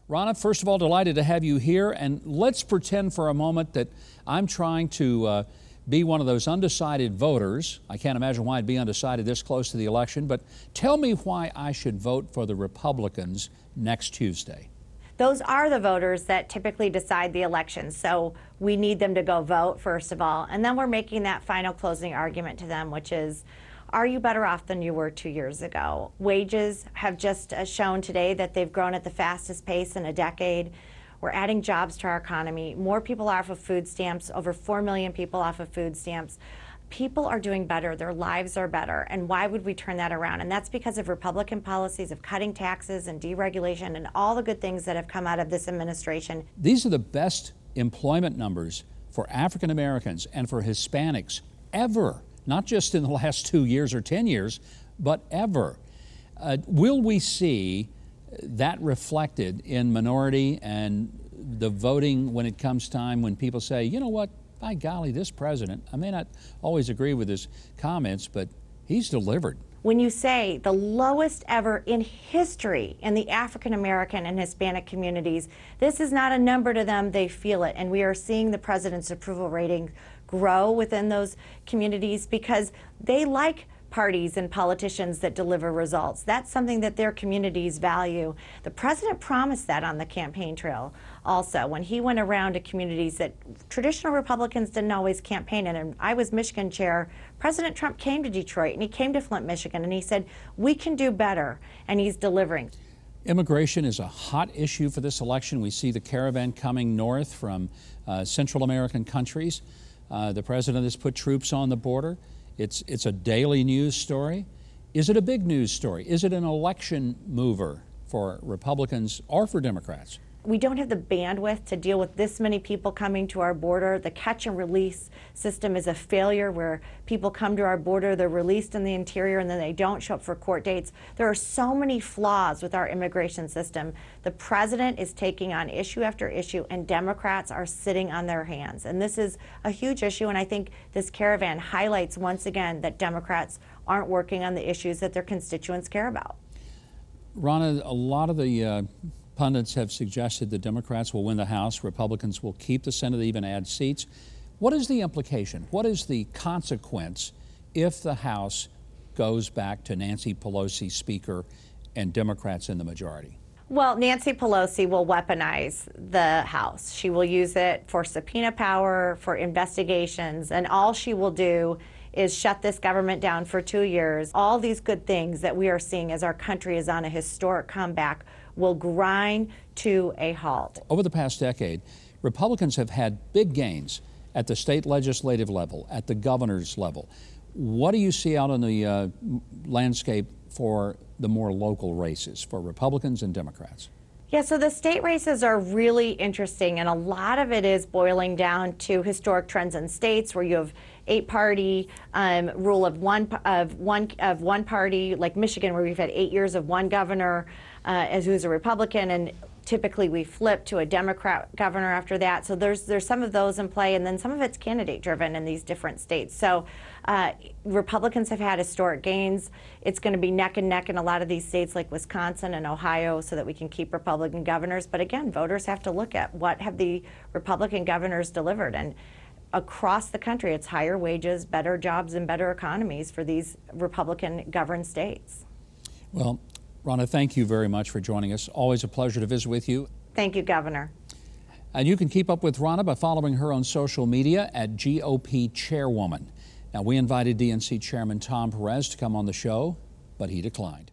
Ronna, first of all, delighted to have you here, and let's pretend for a moment that I'm trying to be one of those undecided voters. I can't imagine why I'd be undecided this close to the election, but tell me why I should vote for the Republicans next Tuesday. Those are the voters that typically decide the election, so we need them to go vote, first of all, and then we're making that final closing argument to them, which is, are you better off than you were 2 years ago? Wages have just shown today that they've grown at the fastest pace in a decade. We're adding jobs to our economy. More people are off of food stamps, over 4 million people off of food stamps. People are doing better, their lives are better, and why would we turn that around? And that's because of Republican policies of cutting taxes and deregulation and all the good things that have come out of this administration. These are the best employment numbers for African Americans and for Hispanics ever. Not just in the last 2 years or 10 years, but ever. Will we see that reflected in minority and the voting when it comes time when people say, you know what, by golly, this president, I may not always agree with his comments, but he's delivered. When you say the lowest ever in history in the African American and Hispanic communities, this is not a number to them, they feel it. And we are seeing the president's approval rating grow within those communities because they like parties and politicians that deliver results. That's something that their communities value. The president promised that on the campaign trail also when he went around to communities that traditional Republicans didn't always campaign in. And I was Michigan chair. President Trump came to Detroit and he came to Flint, Michigan, and he said, we can do better, and he's delivering. Immigration is a hot issue for this election. We see the caravan coming north from Central American countries. The president has put troops on the border. It's a daily news story. Is it a big news story? Is it an election mover for Republicans or for Democrats? We don't have the bandwidth to deal with this many people coming to our border. The catch and release system is a failure where people come to our border, they're released in the interior, and then they don't show up for court dates. There are so many flaws with our immigration system. The president is taking on issue after issue, and Democrats are sitting on their hands. And this is a huge issue, and I think this caravan highlights once again that Democrats aren't working on the issues that their constituents care about. Ronna, a lot of the pundits have suggested the Democrats will win the House, Republicans will keep the Senate, even add seats. What is the implication? What is the consequence if the House goes back to Nancy Pelosi Speaker and Democrats in the majority? Well, Nancy Pelosi will weaponize the House. She will use it for subpoena power, for investigations, and all she will do is shut this government down for 2 years. All these good things that we are seeing as our country is on a historic comeback will grind to a halt. Over the past decade, Republicans have had big gains at the state legislative level, at the governor's level. What do you see out on the landscape for the more local races for Republicans and Democrats? Yeah, so the state races are really interesting, and a lot of it is boiling down to historic trends in states where you have 8-party rule of one party, like Michigan, where we've had 8 years of one governor who's a Republican, and typically we flip to a Democrat governor after that. So there's some of those in play, and then some of it's candidate driven in these different states. So Republicans have had historic gains. It's going to be neck and neck in a lot of these states like Wisconsin and Ohio so that we can keep Republican governors. But again, voters have to look at what have the Republican governors delivered. And across the country, it's higher wages, better jobs, and better economies for these Republican governed states. Well, Ronna, thank you very much for joining us. Always a pleasure to visit with you. Thank you, Governor. And you can keep up with Ronna by following her on social media at GOP Chairwoman. Now, we invited DNC Chairman Tom Perez to come on the show, but he declined.